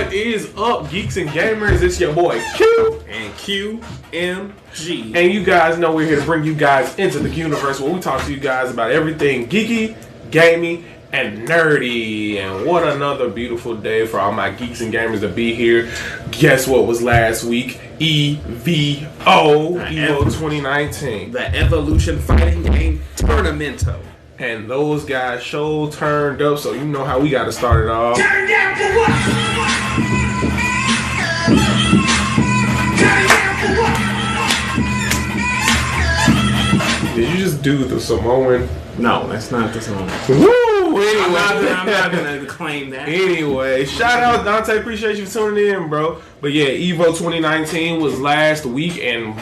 What is up, geeks and gamers? It's your boy Q and QMG. And you guys know we're here to bring you guys into the QUNIVERSE, where we talk to you guys about everything geeky, gaming, and nerdy. And what another beautiful day for all my geeks and gamers to be here. Guess what was last week? EVO 2019. The Evolution Fighting Game Tournamento. And those guys sure turned up, so you know how we got to start it off. Turn down for what? Turn down for what? Did you just do the Samoan? No, that's not the Samoan. Woo! Anyway. I'm not gonna claim that. Anyway, shout out Dante. Appreciate you tuning in, bro. But yeah, EVO 2019 was last week, and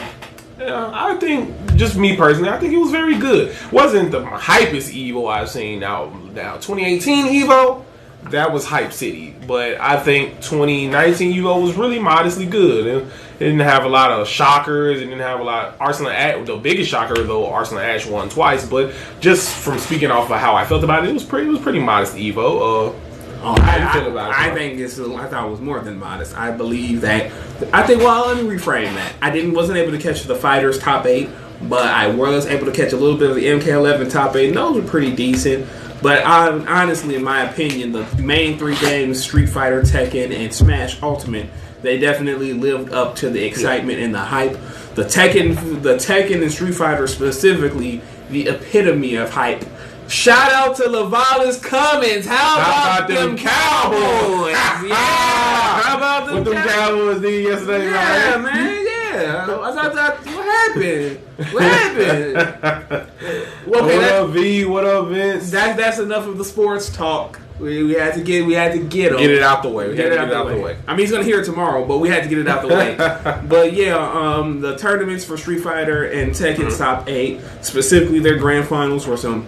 I think, just me personally, I think it was very good. Wasn't the hypest EVO I've seen. Now 2018 EVO, that was hype city. But I think 2019 EVO was really modestly good. It didn't have a lot of shockers. It didn't have a lot of Arsenal Ash. The biggest shocker, though, Arsenal Ash won twice. But just from speaking off of how I felt about it, it was pretty modest EVO. I think I thought it was more than modest. I believe that. Let me reframe that. Wasn't able to catch the fighters top 8, but I was able to catch a little bit of the MK11 top 8. And those were pretty decent. But honestly, in my opinion, the main 3 games, Street Fighter, Tekken, and Smash Ultimate, they definitely lived up to the excitement and the hype. The Tekken and Street Fighter specifically, the epitome of hype. Shout out to Lavala's Cummins. How about them Cowboys? Yeah. How about them Cowboys did yesterday? Yeah, man. Yeah. What happened? What happened? What up, V? What up, Vince? That's enough of the sports talk. We had to get him. Get it out the way. Get it out the way. I mean, he's gonna hear it tomorrow, but we had to get it out the way. But yeah, the tournaments for Street Fighter and Tekken's top 8, specifically their grand finals, were some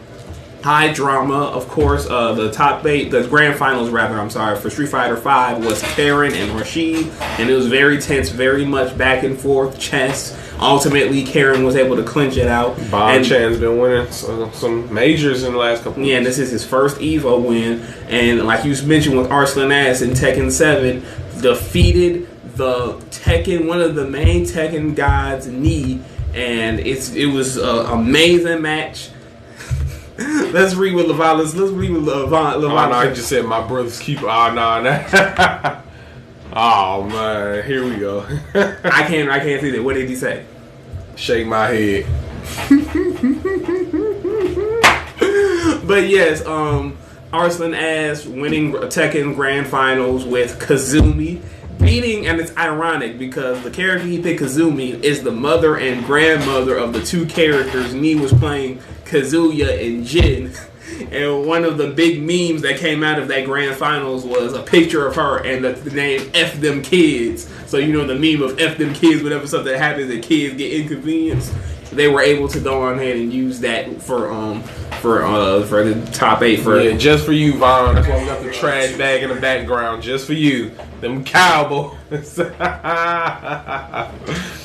high drama. Of course, the top 8, the grand finals rather, for Street Fighter 5 was Karen and Rashid, and it was very tense, very much back and forth chess. Ultimately, Karen was able to clinch it out. Chan's been winning some majors in the last couple of years. And this is his first EVO win, and like you mentioned with Arslan Ass in Tekken 7, defeated one of the main Tekken gods, Ni, and it was an amazing match. Let's read with Lavala's. Oh, no, I just said my brother's keeper. Oh, no. Oh, man. Here we go. I can't see that. What did he say? Shake my head. But yes, Arslan Ass winning Tekken Grand Finals with Kazumi. Beating, and it's ironic because the character he picked, Kazumi, is the mother and grandmother of the 2 characters Ni was playing, Kazuya and Jin. And one of the big memes that came out of that grand finals was a picture of her and the name F them kids. So you know the meme of F them kids, whenever something happens and kids get inconvenienced. They were able to go on ahead and use that for the top 8 yeah, just for you, Vaughn. That's why we got the trash bag in the background, just for you. Them Cowboys.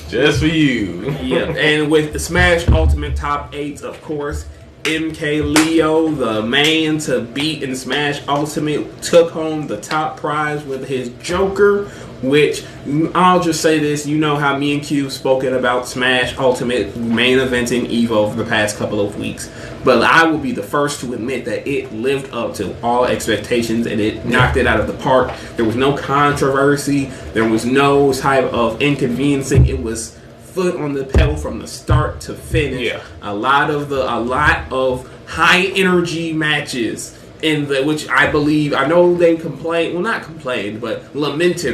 Just for you. Yeah, and with the Smash Ultimate top 8s, of course, MK Leo, the man to beat in Smash Ultimate, took home the top prize with his Joker, which, I'll just say this, you know how me and Q have spoken about Smash Ultimate main eventing EVO for the past couple of weeks, but I will be the first to admit that it lived up to all expectations and it knocked it out of the park. There was no controversy, there was no type of inconveniencing. It was foot on the pedal from the start to finish. Yeah. A lot of high energy matches which I believe, I know they lamented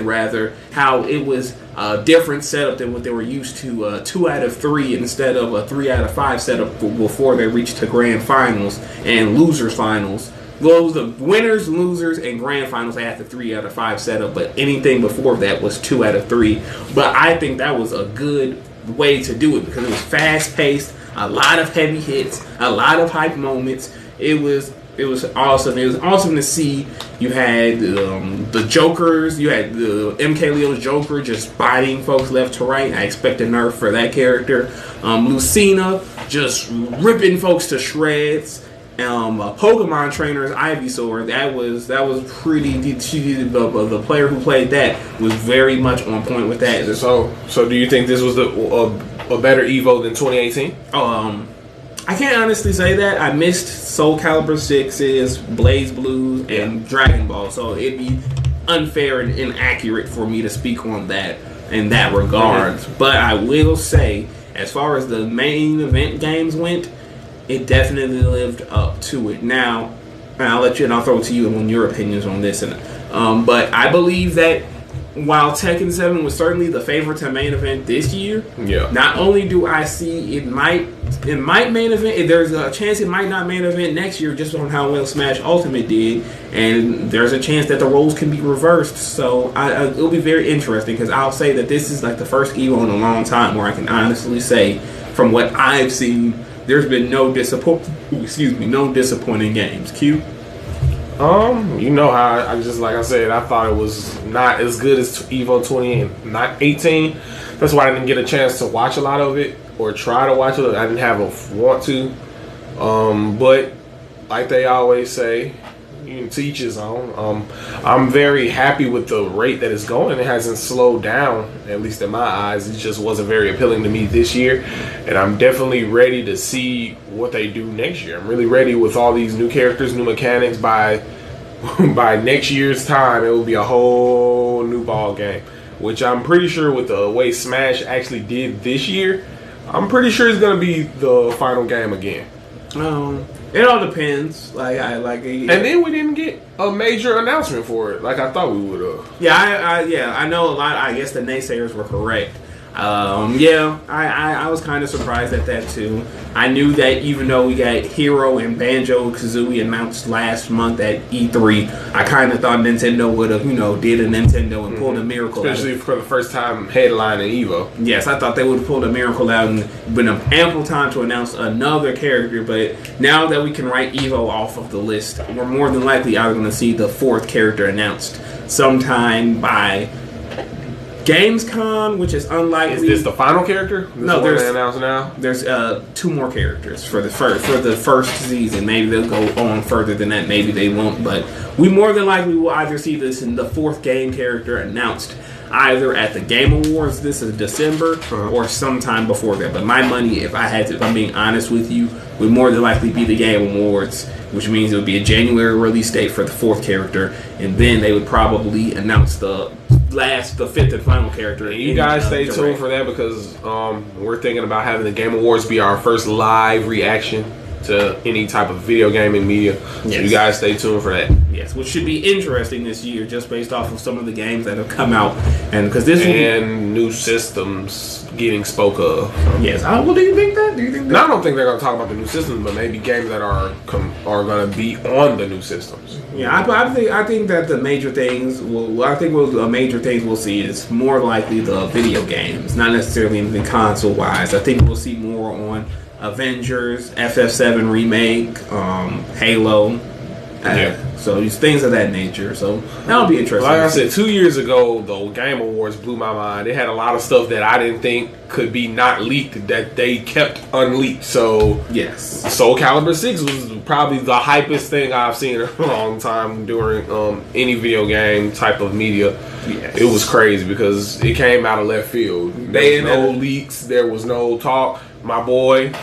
rather, how it was a different setup than what they were used to, 2 out of 3 instead of a 3 out of 5 setup before they reached the grand finals and losers finals. Well, the winners, losers, and grand finals, they had the 3 out of 5 setup, but anything before that was 2 out of 3. But I think that was a good way to do it because it was fast paced, a lot of heavy hits, a lot of hype moments. It was awesome. It was awesome to see. You had the Jokers. You had the MK Leo's Joker just biting folks left to right. I expect a nerf for that character. Lucina just ripping folks to shreds. Pokemon Trainer's Ivysaur. That was pretty. The player who played that was very much on point with that. So do you think this was a better Evo than 2018? I can't honestly say that. I missed Soul Calibur 6's, Blaze Blues, and Dragon Ball, so it'd be unfair and inaccurate for me to speak on that in that regard. Mm-hmm. But I will say, as far as the main event games went, it definitely lived up to it. Now, and I'll throw it to you on your opinions on this. But I believe that while Tekken 7 was certainly the favorite to main event this year, not only do I see it might main event, there's a chance it might not main event next year just on how well Smash Ultimate did, and there's a chance that the roles can be reversed. So it'll be very interesting, because I'll say that this is like the first EVO in a long time where I can honestly say, from what I've seen, there's been no disappointing games. Q? You know how I just, like I said, I thought it was not as good as EVO 2018. That's why I didn't get a chance to watch a lot of it or try to watch it. I didn't have a want to. But like they always say, you can teach his own. I'm very happy with the rate that it's going. It hasn't slowed down, at least in my eyes. It just wasn't very appealing to me this year, and I'm definitely ready to see what they do next year. I'm really ready with all these new characters, new mechanics. By next year's time, it will be a whole new ball game, which I'm pretty sure with the way Smash actually did this year, I'm pretty sure it's gonna be the final game again. It all depends. And then we didn't get a major announcement for it, like I thought we would have. I know a lot. I guess the naysayers were correct. I was kind of surprised at that too. I knew that even though we got Hero and Banjo-Kazooie announced last month at E3, I kind of thought Nintendo would have, did a Nintendo and pulled a miracle especially for the first time headlining EVO. Yes, I thought they would have pulled a miracle out and been ample time to announce another character, but now that we can write EVO off of the list, we're more than likely either going to see the fourth character announced sometime by Gamescom, which is unlikely. Is this the final character? No, there's announced now. There's 2 more characters for the first season. Maybe they'll go on further than that. Maybe they won't. But we more than likely will either see this in the 4th game character announced either at the Game Awards this is December or sometime before that. But my money, if I'm being honest with you, would more than likely be the Game Awards, which means it would be a January release date for the 4th character, and then they would probably announce the 5th and final character. And you guys stay tuned for that, because we're thinking about having the Game Awards be our first live reaction to any type of video gaming media. So you guys stay tuned for that. Yes, which should be interesting this year, just based off of some of the games that have come out, and because new systems getting spoke of. Yes, well, do you think that? No, I don't think they're going to talk about the new systems, but maybe games that are going to be on the new systems. Yeah, I think that the major things we'll see is more likely the video games, not necessarily anything console wise. I think we'll see more on Avengers, FF7 remake, Halo. So these things of that nature. So that'll be interesting. Like I said, 2 years ago, the Game Awards blew my mind. They had a lot of stuff that I didn't think could be not leaked that they kept unleaked. So yes, Soul Calibur 6 was probably the hypest thing I've seen in a long time during any video game type of media. Yes. It was crazy because it came out of left field. There was no leaks. There was no talk. My boy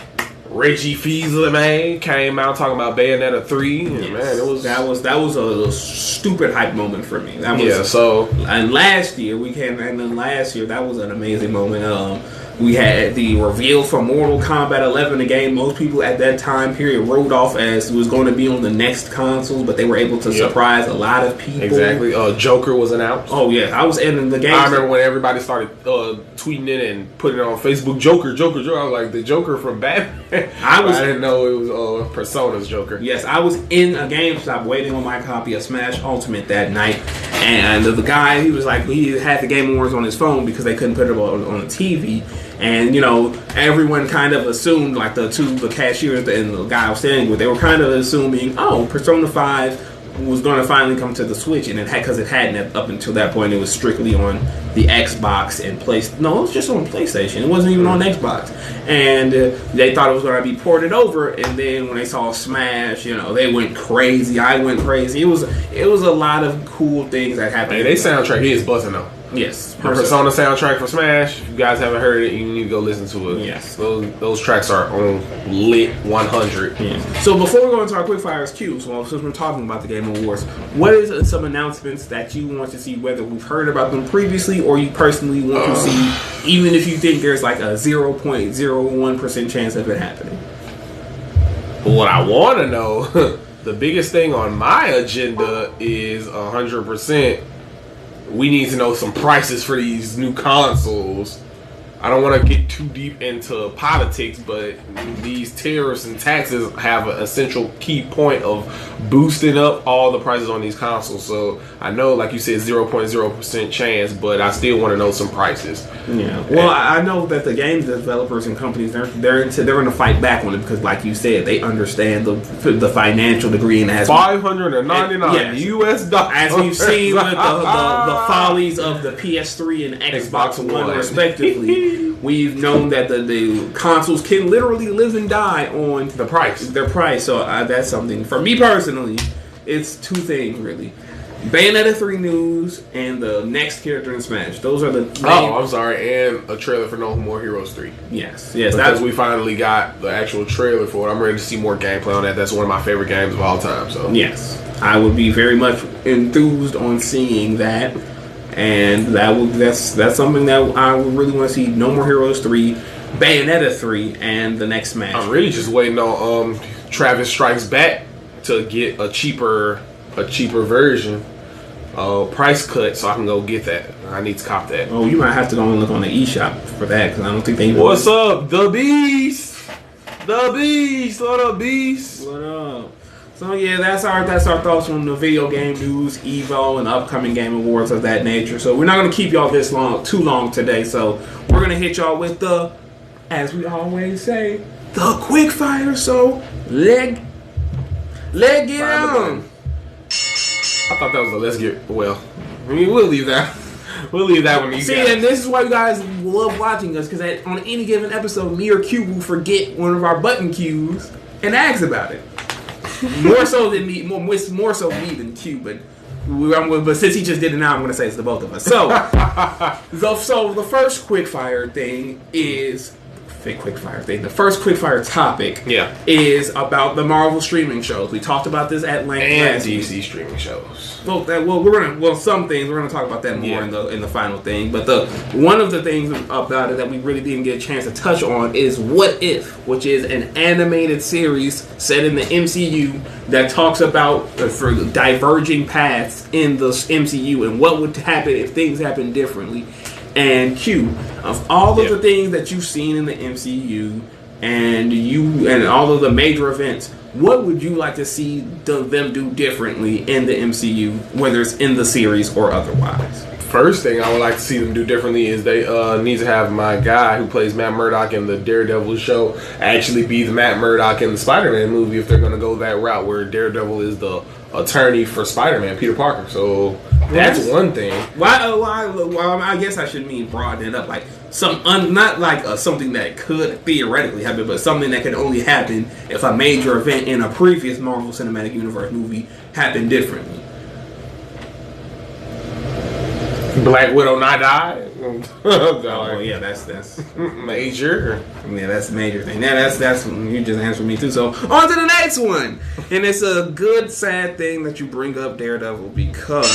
Reggie Fils-Aimé came out talking about Bayonetta 3. And man, that was a stupid hype moment for me. That was, and last year that was an amazing moment. We had the reveal for Mortal Kombat 11, a game most people at that time period wrote off as it was going to be on the next consoles, but they were able to surprise a lot of people. Exactly. Joker was announced. Oh yeah, I was in the game. I remember when everybody started tweeting it and putting it on Facebook. Joker. I was like, the Joker from Batman. I didn't know it was Persona's Joker. Yes, I was in a GameStop waiting on my copy of Smash Ultimate that night, and the guy he had the Game Awards on his phone because they couldn't put it on the TV. And everyone kind of assumed, like the cashiers and the guy I was standing with, they were kind of assuming, Persona 5 was going to finally come to the Switch, and because it hadn't up until that point, it was strictly on the Xbox and No, it was just on PlayStation. It wasn't even on Xbox, and they thought it was going to be ported over. And then when they saw Smash, they went crazy. I went crazy. It was a lot of cool things that happened. Hey, they soundtrack is buzzing though. Yes, the Persona soundtrack for Smash. If you guys haven't heard it, you need to go listen to it. Yes, those tracks are on lit 100. Yes. So before we go into our quickfires Q's, since we're talking about the Game Awards, what is some announcements that you want to see? Whether we've heard about them previously or you personally want to see, even if you think there's like a 0.01% chance of it happening. What I want to know, the biggest thing on my agenda is 100%. We need to know some prices for these new consoles. I don't want to get too deep into politics, but these tariffs and taxes have an essential key point of boosting up all the prices on these consoles. So I know, like you said, 0.0% chance, but I still want to know some prices. Yeah. Well, I know that the games developers and companies they're going to fight back on it because, like you said, they understand the financial degree and as $599 US dollars. As we've seen with the follies of the PS3 and Xbox One, respectively. We've known that the consoles can literally live and die on their price. So that's something for me personally. It's two things really: Bayonetta 3 news and the next character in Smash. Those are the main... I'm sorry, and a trailer for No More Heroes 3. Yes, because we finally got the actual trailer for it. I'm ready to see more gameplay on that. That's one of my favorite games of all time. So yes, I would be very much enthused on seeing that. And that's something that I would really want to see. No More Heroes 3, Bayonetta 3, and the next Smash. I'm really just waiting on Travis Strikes Back to get a cheaper version, price cut, so I can go get that. I need to cop that. Oh, you might have to go and look on the eShop for that because I don't think they. What's up, the Beast? The Beast, what up, Beast? What up? So yeah, that's our thoughts on the video game news, EVO, and upcoming game awards of that nature. So we're not gonna keep y'all too long today. So we're gonna hit y'all with as we always say, the quick fire. So leg get on. I thought that was a let's get. Well, I mean, we'll leave that. We'll leave that one. See, and this is why you guys love watching us, because on any given episode, me or Q will forget one of our button cues and ask about it. More so than me, more so me than Q, but since he just did it now, I'm going to say it's the both of us. So, the first quickfire thing is the first quickfire topic is about the Marvel streaming shows. We talked about this at length and DC streaming shows. Some things we're gonna talk about that more in the final thing. But one of the things about it that we really didn't get a chance to touch on is What If, which is an animated series set in the MCU that talks about for diverging paths in the MCU and what would happen if things happened differently. And Q, of all of the things that you've seen in the MCU and all of the major events, what would you like to see them do differently in the MCU, whether it's in the series or otherwise? First thing I would like to see them do differently is they need to have my guy who plays Matt Murdock in the Daredevil show actually be the Matt Murdock in the Spider-Man movie if they're going to go that route where Daredevil is the attorney for Spider-Man, Peter Parker. So that's one thing. Well, I guess I should broaden it up, like not like something that could theoretically happen, but something that could only happen if a major event in a previous Marvel Cinematic Universe movie happened differently. Black Widow not die. Oh yeah, that's major. Yeah, that's a major thing. Yeah, that's you just answered me too. So on to the next one, and it's a good sad thing that you bring up Daredevil because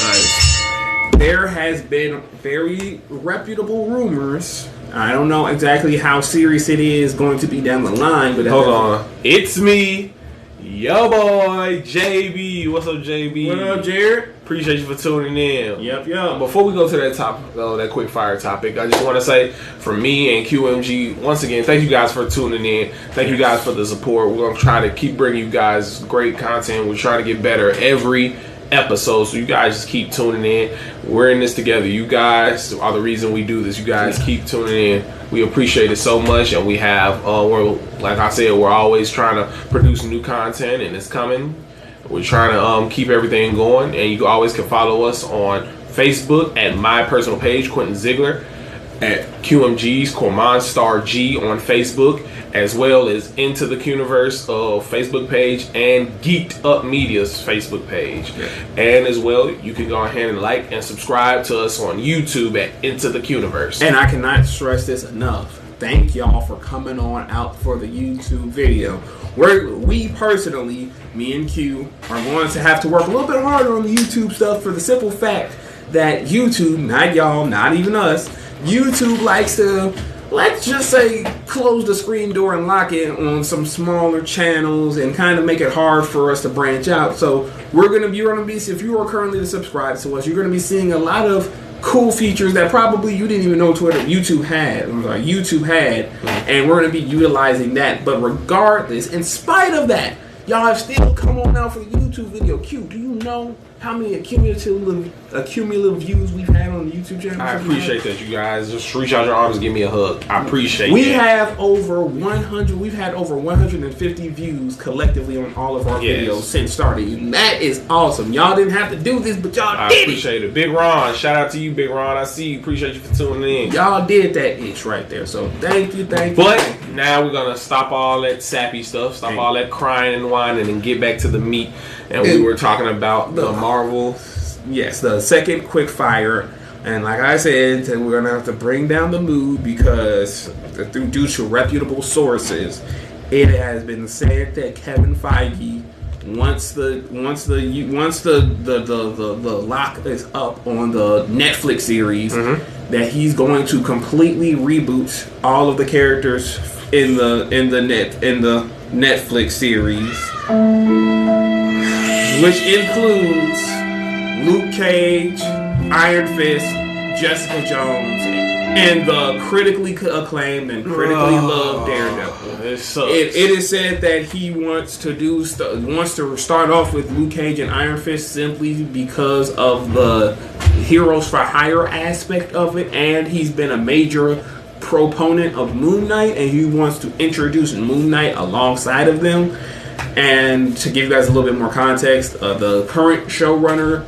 there has been very reputable rumors. I don't know exactly how serious it is going to be down the line, but hold on, it's me. Yo boy, JB. What's up, JB? What up, Jared? Appreciate you for tuning in. Yep. Before we go to that topic, that quick fire topic, I just want to say, from me and QMG, once again, thank you guys for tuning in. Thank you guys for the support. We're going to try to keep bringing you guys great content. We're trying to get better every episode, so you guys just keep tuning in. We're in this together. You guys are the reason we do this. You guys keep tuning in. We appreciate it so much, and we have like I said, we're always trying to produce new content, and it's coming. We're trying to keep everything going, and you always can follow us on Facebook at my personal page, Quentin Ziegler, at QMG's Cormon Star G on Facebook, as well as Into the QUNIVERSE Facebook page and Geeked Up Media's Facebook page. Yeah. And as well, you can go ahead and like and subscribe to us on YouTube at Into the QUNIVERSE. And I cannot stress this enough. Thank y'all for coming on out for the YouTube video. We personally, me and Q, are going to have to work a little bit harder on the YouTube stuff for the simple fact that YouTube, not y'all, not even us, YouTube likes to, let's just say, close the screen door and lock it on some smaller channels and kind of make it hard for us to branch out. So you're gonna be, if you are currently subscribed to us, you're gonna be seeing a lot of cool features that probably you didn't even know YouTube had, and we're gonna be utilizing that. But regardless, in spite of that, y'all have still come on out for the YouTube video. Q, do you know how many accumulative views we've had on the YouTube channel? I appreciate that, you guys. Just reach out your arms and give me a hug. I appreciate it. We have over 100. We've had over 150 views collectively on all of our videos since starting. And that is awesome. Y'all didn't have to do this, but y'all did it. I appreciate it. Big Ron, shout out to you, Big Ron. I see you. Appreciate you for tuning in. Y'all did that itch right there. So thank you. But now we're gonna stop all that sappy stuff, stop all that crying and whining, and get back to the meat. And we were talking about the Marvel. Yes, the second quick fire. And like I said, we're going to have to bring down the mood because due to reputable sources, it has been said that Kevin Feige, once the lock is up on the Netflix series, that he's going to completely reboot all of the characters in the Netflix series, which includes Luke Cage, Iron Fist, Jessica Jones, and the critically acclaimed and critically loved Daredevil. It is said that he wants to start off with Luke Cage and Iron Fist simply because of the Heroes for Hire aspect of it, and he's been a major proponent of Moon Knight, and he wants to introduce Moon Knight alongside of them. And to give you guys a little bit more context, the current showrunner,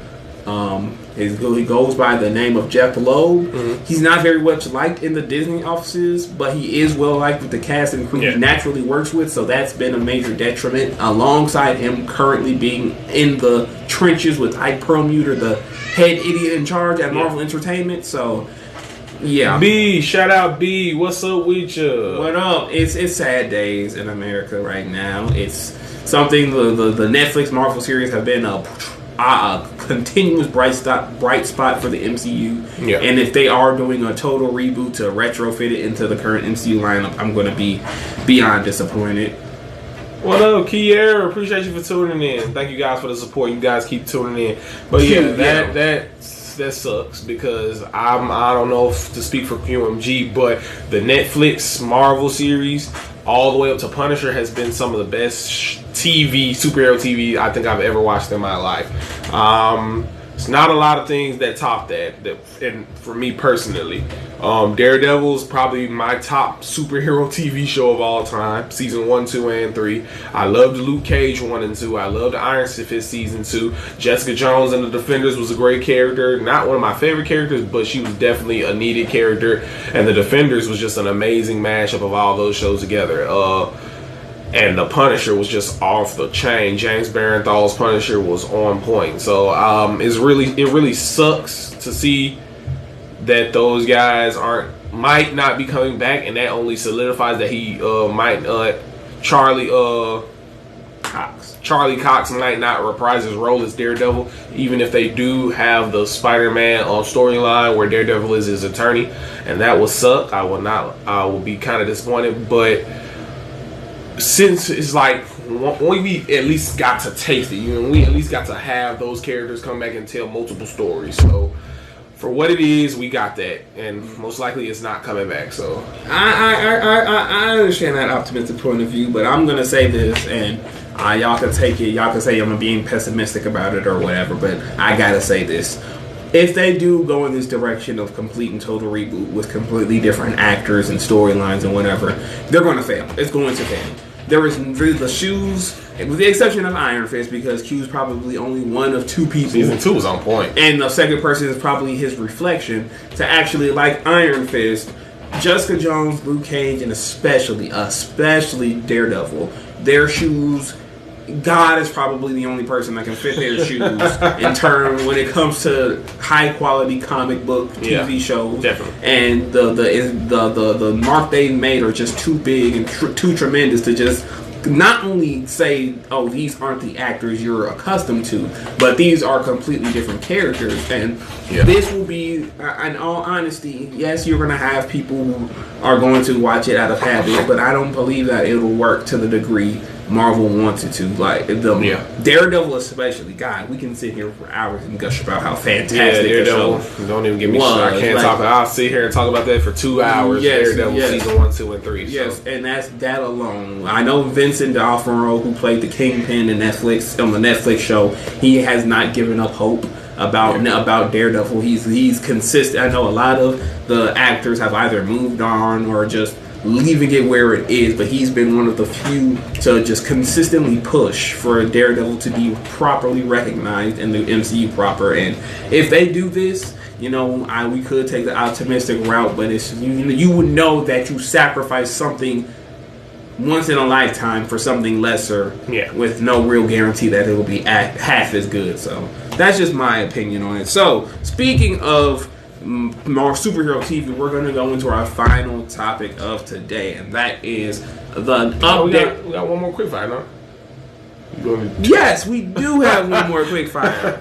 he goes by the name of Jeff Loeb. He's not very much liked in the Disney offices, but he is well liked with the cast and crew he naturally works with, so that's been a major detriment, alongside him currently being in the trenches with Ike Perlmutter, the head idiot in charge at Marvel Entertainment. So yeah. B, shout out B. What's up with you? What up? It's sad days in America right now. It's something the Netflix Marvel series have been a continuous bright spot for the MCU. Yeah. And if they are doing a total reboot to retrofit it into the current MCU lineup, I'm going to be beyond disappointed. What up, Kier? Appreciate you for tuning in. Thank you guys for the support. You guys keep tuning in. But that sucks because I don't know if to speak for QMG, but the Netflix Marvel series all the way up to Punisher has been some of the best superhero TV I think I've ever watched in my life. It's not a lot of things that top that and for me personally, Daredevil is probably my top superhero TV show of all time. Season 1, 2, and 3. I loved Luke Cage 1 and 2. I loved Iron Fist season 2. Jessica Jones and the Defenders was a great character. Not one of my favorite characters, but she was definitely a needed character. And the Defenders was just an amazing mashup of all those shows together. And the Punisher was just off the chain. James Barenthal's Punisher was on point. So it really sucks to see that those guys might not be coming back, and that only solidifies that he Charlie Cox might not reprise his role as Daredevil, even if they do have the Spider-Man storyline where Daredevil is his attorney, and that will suck. I will be kind of disappointed, but since it's like we at least got to taste it, we at least got to have those characters come back and tell multiple stories. So for what it is, we got that, and most likely it's not coming back. So I understand that optimistic point of view, but I'm gonna say this, and y'all can take it. Y'all can say I'm being pessimistic about it or whatever, but I gotta say this. If they do go in this direction of complete and total reboot with completely different actors and storylines and whatever, they're going to fail. It's going to fail. There is the shoes with the exception of Iron Fist, because Q's probably only one of two people. Season 2 was on point. And the second person is probably his reflection to actually like Iron Fist, Jessica Jones, Luke Cage, and especially Daredevil. Their shoes, God is probably the only person that can fit their shoes in terms when it comes to high quality comic book TV shows. Definitely. And the mark they made are just too big and too tremendous to just not only say, oh, these aren't the actors you're accustomed to, but these are completely different characters. And this will be, in all honesty, yes, you're going to have people who are going to watch it out of habit, but I don't believe that it'll work to the degree Marvel wants it to. Like Daredevil especially, God, we can sit here for hours and gush about how fantastic Daredevil. Don't even get me started. I can't talk. I'll sit here and talk about that for 2 hours. Daredevil season 1, 2, and 3. Yes, and that's that alone. I know Vincent D'Onofrio, who played the Kingpin in Netflix on the Netflix show, he has not given up hope about Daredevil. He's consistent. I know a lot of the actors have either moved on or just leaving it where it is, but he's been one of the few to just consistently push for Daredevil to be properly recognized in the MCU proper. And if they do this, we could take the optimistic route, but it's you would know that you sacrifice something once in a lifetime for something lesser, with no real guarantee that it will be half as good. So that's just my opinion on it. So speaking of more superhero TV, we're going to go into our final topic of today, and that is the update. We got one more quick fire, no? Yes, we do have one more quick fire.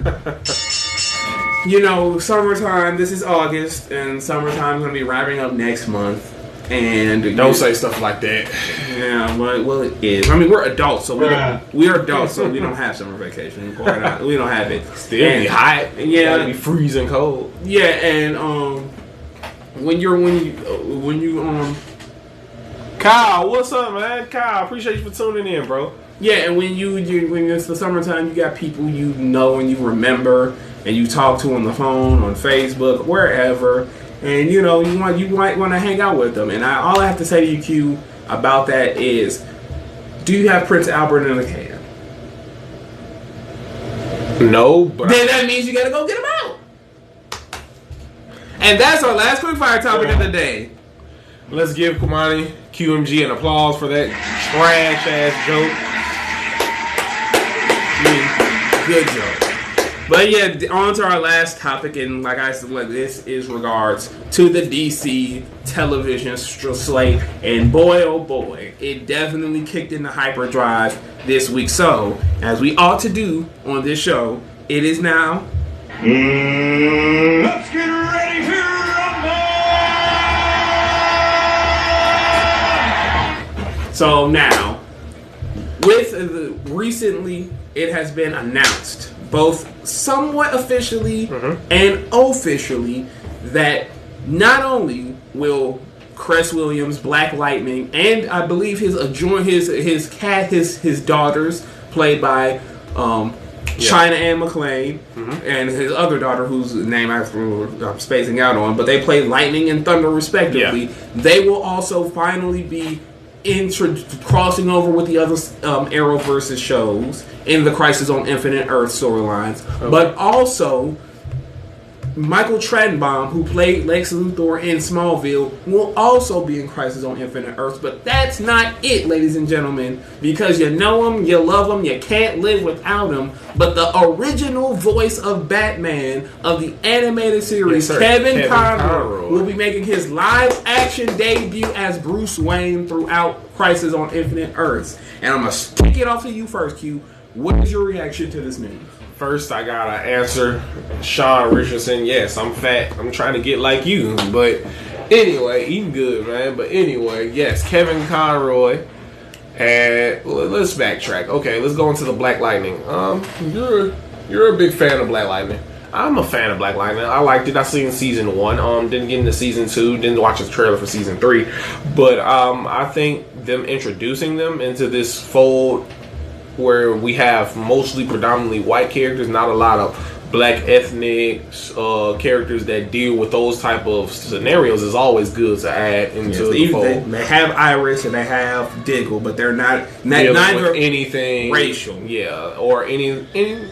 Summertime. This is August, and summertime is going to be wrapping up next month. And don't say stuff like that. Yeah, well, it is. I mean, we're adults, so we are adults, so we don't have summer vacation. We don't have it. Still be hot. Yeah, it'll be freezing cold. Yeah, and when you Kyle, what's up, man? Kyle, appreciate you for tuning in, bro. Yeah, and when it's the summertime, you got people you know and you remember, and you talk to on the phone, on Facebook, wherever. And you might want to hang out with them. And all I have to say to you, Q, about that is, do you have Prince Albert in the can? No, but then that means you gotta go get him out. And that's our last quick fire topic of the day. Let's give Kumani QMG an applause for that trash ass joke. Good joke. But yeah, on to our last topic, and like I said, this is regards to the DC television slate, and boy, oh boy, it definitely kicked into hyperdrive this week. So, as we ought to do on this show, it is now. Let's get ready to rumble! So now, recently, it has been announced, both somewhat officially and officially, that not only will Cress Williams, Black Lightning, and I believe his daughters, played by China Anne McClain, and his other daughter, whose name I'm spacing out on, but they play Lightning and Thunder respectively. Yeah. They will also finally be crossing over with the other Arrowverse shows in the Crisis on Infinite Earth storylines, but also Michael Trachtenbaum, who played Lex Luthor in Smallville, will also be in Crisis on Infinite Earths. But that's not it, ladies and gentlemen, because you know him, you love him, you can't live without him. But the original voice of Batman of the animated series, Kevin Conroy, will be making his live-action debut as Bruce Wayne throughout Crisis on Infinite Earths. And I'm going to kick it off to you first, Q. What is your reaction to this news? First, I gotta answer Sean Richardson. Yes, I'm fat. I'm trying to get like you. But anyway, eating good, man. But anyway, yes, Kevin Conroy. And let's backtrack. Okay, let's go into the Black Lightning. You're a big fan of Black Lightning. I'm a fan of Black Lightning. I liked it. I seen season 1. Didn't get into season 2. Didn't watch the trailer for season 3. But I think them introducing them into this fold where we have mostly predominantly white characters, not a lot of black ethnic characters that deal with those type of scenarios is always good to add into the fold. They have Iris and they have Diggle, but they're neither anything racial. Yeah, or any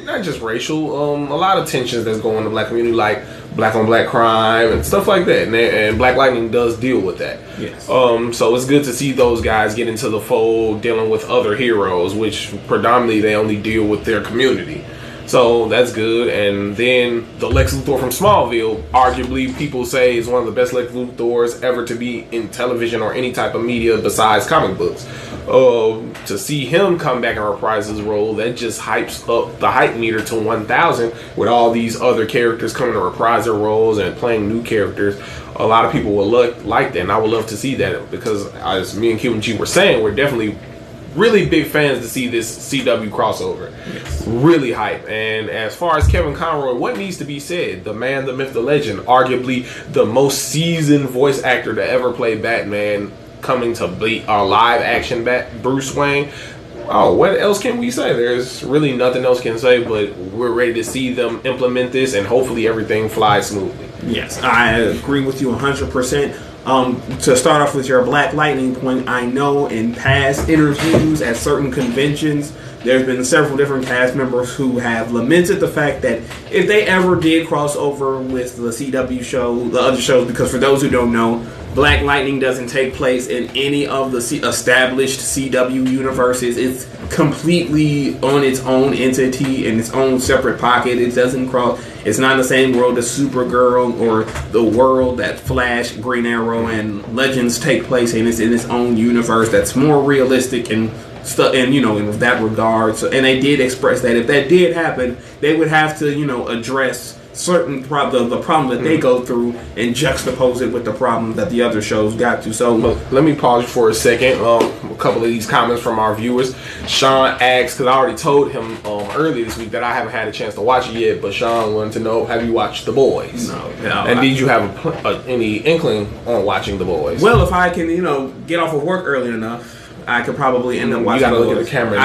not just racial. A lot of tensions that's going on in the black community, like black on black crime and stuff like that. And Black Lightning does deal with that. Yes. So it's good to see those guys get into the fold dealing with other heroes, which predominantly they only deal with their community. So that's good. And then the Lex Luthor from Smallville, arguably people say is one of the best Lex Luthors ever to be in television or any type of media besides comic books. To see him come back and reprise his role, that just hypes up the hype meter to 1,000 with all these other characters coming to reprise their roles and playing new characters. A lot of people will like that, and I would love to see that because, as me and QG were saying, we're definitely really big fans to see this CW crossover. Yes. Really hype. And as far as Kevin Conroy, what needs to be said? The man, the myth, the legend, arguably the most seasoned voice actor to ever play Batman, coming to be a live action Bruce Wayne. Oh, what else can we say? There's really nothing else can say, but we're ready to see them implement this, and hopefully everything flies smoothly. Yes, I agree with you 100%. To start off with your Black Lightning point, I know in past interviews at certain conventions, there's been several different cast members who have lamented the fact that if they ever did cross over with the CW show, the other shows, because for those who don't know, Black Lightning doesn't take place in any of the established CW universes. It's completely on its own entity in its own separate pocket. It doesn't cross. It's not in the same world as Supergirl or the world that Flash, Green Arrow, and Legends take place in. It's in its own universe that's more realistic and stuff, and in that regard. So, and they did express that if that did happen, they would have to address certain the problem that they go through and juxtapose it with the problem that the other shows got to. So let me pause you for a second. A couple of these comments from our viewers. Sean asks, because I already told him earlier this week that I haven't had a chance to watch it yet, but Sean wanted to know, have you watched The Boys? No. And did you have any inkling on watching The Boys? Well, if I can get off of work early enough, I could probably end up watching. You gotta look at the camera.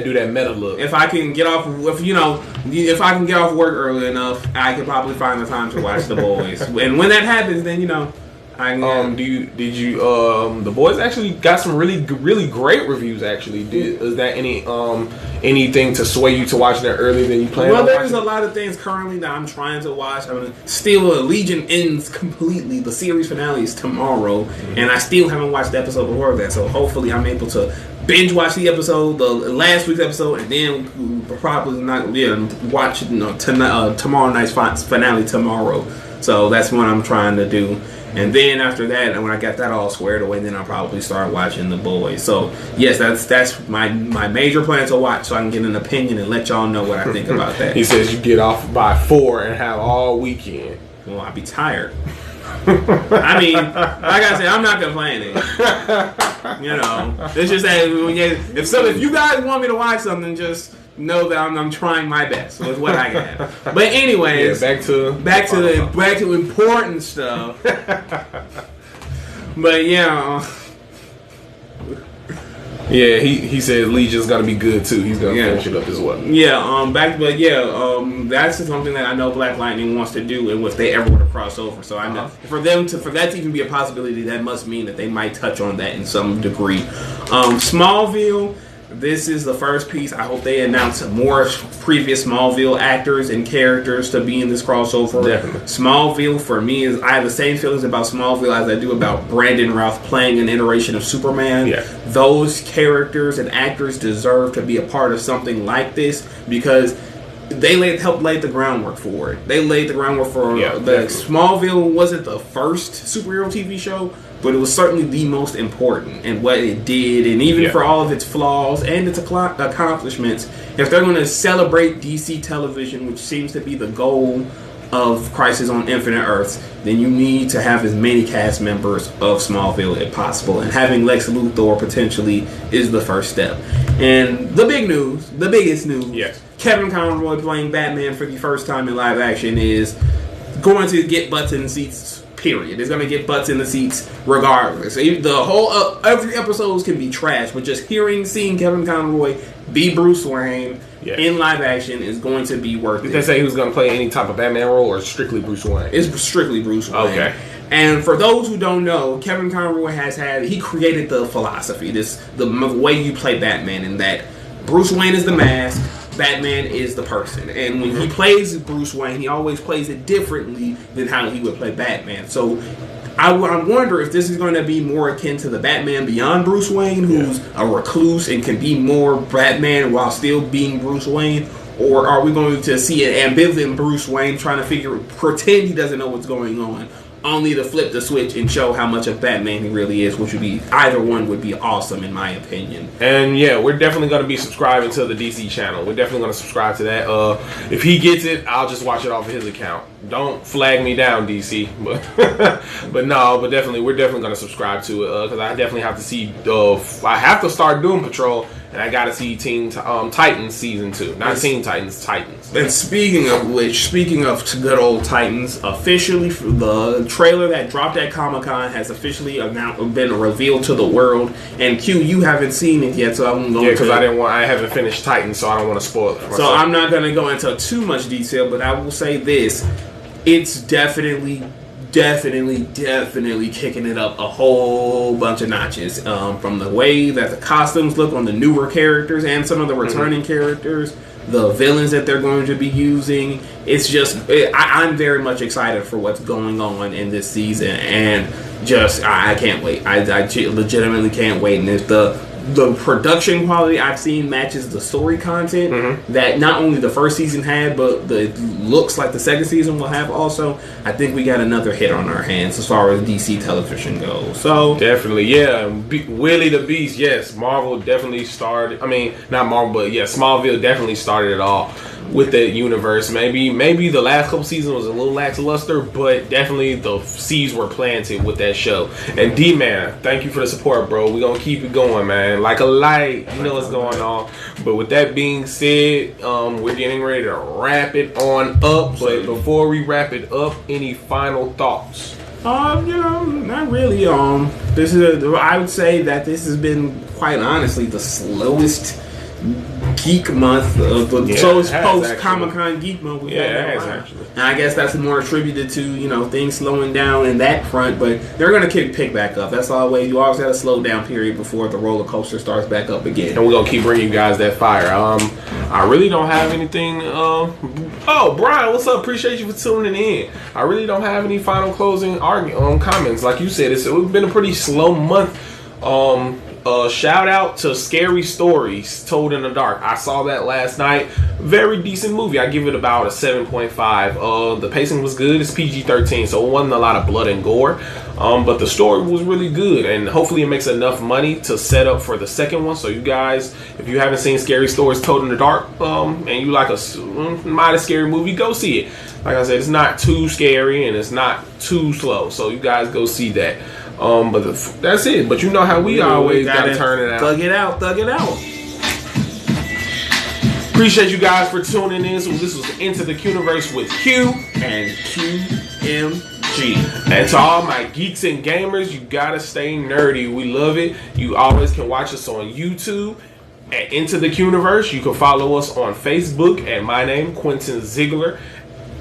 Do that meta look. If I can get off, if I can get off work early enough, I could probably find the time to watch The Boys. And when that happens, then I can. The Boys actually got some really great reviews. Actually, is that anything to sway you to watch that earlier than you planned? Well, there's a lot of things currently that I'm trying to watch. Still, Legion ends completely. The series finale is tomorrow, and I still haven't watched the episode before that. So hopefully, I'm able to binge watch the episode, the last week's episode, and then probably not watch tomorrow night's finale tomorrow. So that's what I'm trying to do. And then after that, and when I got that all squared away, then I'll probably start watching The Boys. So yes, that's my major plan to watch, so I can get an opinion and let y'all know what I think about that. He says you get off by 4 and have all weekend. Well, I'll be tired. Like I said, I'm not complaining. It's just that if you guys want me to watch something, just know that I'm trying my best with what I can. But anyways, back to important stuff. But he said Legion's gonna be good too. He's gonna finish it up as well. That's something that I know Black Lightning wants to do, and if they ever want to cross over, so I know for that to even be a possibility, that must mean that they might touch on that in some degree. Smallville. This is the first piece. I hope they announce more previous Smallville actors and characters to be in this crossover. Definitely. Smallville, for me, I have the same feelings about Smallville as I do about Brandon Routh playing an iteration of Superman. Yeah. Those characters and actors deserve to be a part of something like this because they helped lay the groundwork for it. They laid the groundwork for Smallville wasn't the first superhero TV show, but it was certainly the most important in what it did, and even for all of its flaws and its accomplishments. If they're going to celebrate DC television, which seems to be the goal of Crisis on Infinite Earths, then you need to have as many cast members of Smallville as possible, and having Lex Luthor potentially is the first step. And the biggest news, Kevin Conroy playing Batman for the first time in live action is going to get butts in seats Period. It's gonna get butts in the seats regardless. The whole every episodes can be trash, but just seeing Kevin Conroy be Bruce Wayne in live action is going to be worth it. Did they say he was going to play any type of Batman role or strictly Bruce Wayne? It's strictly Bruce Wayne. Okay. And for those who don't know, Kevin Conroy he created the philosophy, the way you play Batman, in that Bruce Wayne is the mask, Batman is the person. And when he plays Bruce Wayne, he always plays it differently than how he would play Batman. So I wonder if this is going to be more akin to the Batman Beyond Bruce Wayne, who's a recluse and can be more Batman while still being Bruce Wayne. Or are we going to see an ambivalent Bruce Wayne trying to pretend he doesn't know what's going on, only to flip the switch and show how much of Batman he really is, which would be, either one would be awesome in my opinion. And yeah, we're definitely going to be subscribing to the DC channel. We're definitely going to subscribe to that. If he gets it, I'll just watch it off of his account. Don't flag me down, DC. But but definitely, we're definitely going to subscribe to it because I definitely have to see. I have to start Doom Patrol, and I got to see Titans season 2. Not Teen Titans, Titans. And speaking of good old Titans, officially the trailer that dropped at Comic-Con has officially been revealed to the world. And Q, you haven't seen it yet, so I'm going because I haven't finished Titans, so I don't want to spoil it for myself. So I'm not going to go into too much detail, but I will say this. It's definitely kicking it up a whole bunch of notches. From the way that the costumes look on the newer characters and some of the returning characters, the villains that they're going to be using. It's just, I'm very much excited for what's going on in this season, and just, I can't wait. I legitimately can't wait. And if the production quality I've seen matches the story content that not only the first season had, but it looks like the second season will have also, I think we got another hit on our hands as far as DC television goes. So definitely, yeah. Willie the Beast, yes. Marvel definitely started. I mean, not Marvel, but yeah, Smallville definitely started it all with that universe. Maybe the last couple seasons was a little lackluster, but definitely the seeds were planted with that show. And D-Man, thank you for the support, bro. We're gonna keep it going, man. Like a light, you know what's going on. But with that being said, we're getting ready to wrap it on up. But before we wrap it up, any final thoughts? Not really. I would say that this has been, quite honestly, the slowest geek month of the slowest post Comic-Con geek month we've had. Actually. And I guess that's more attributed to things slowing down in that front, but they're gonna pick back up. That's always, you always have a slow down period before the roller coaster starts back up again. And we're gonna keep bringing you guys that fire. I really don't have anything. Brian, what's up? Appreciate you for tuning in. I really don't have any final closing comments. Like you said, it's been a pretty slow month. Shout out to Scary Stories Told in the Dark. I saw that last night. Very decent movie. I give it about a 7.5. The pacing was good. It's PG-13, so it wasn't a lot of blood and gore. But the story was really good, and hopefully it makes enough money to set up for the second one. So you guys, if you haven't seen Scary Stories Told in the Dark, and you like a mighty scary movie, go see it. Like I said, it's not too scary and it's not too slow. So you guys go see that. But that's it. But you know how we always gotta turn it out. Thug it out. Appreciate you guys for tuning in. So this was Into the QUNIVERSE with Q and QMG. And to all my geeks and gamers, you gotta stay nerdy. We love it. You always can watch us on YouTube at Into the QUNIVERSE. You can follow us on Facebook at my name, Quentin Ziegler.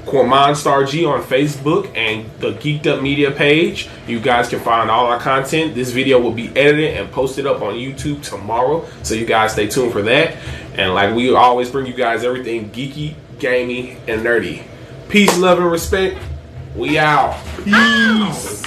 Monstar G on Facebook and the Geeked Up Media page. You guys can find all our content. This video will be edited and posted up on YouTube tomorrow, so you guys stay tuned for that. And like we always bring you guys everything geeky, gamey, and nerdy. Peace, love, and respect. We out. Peace.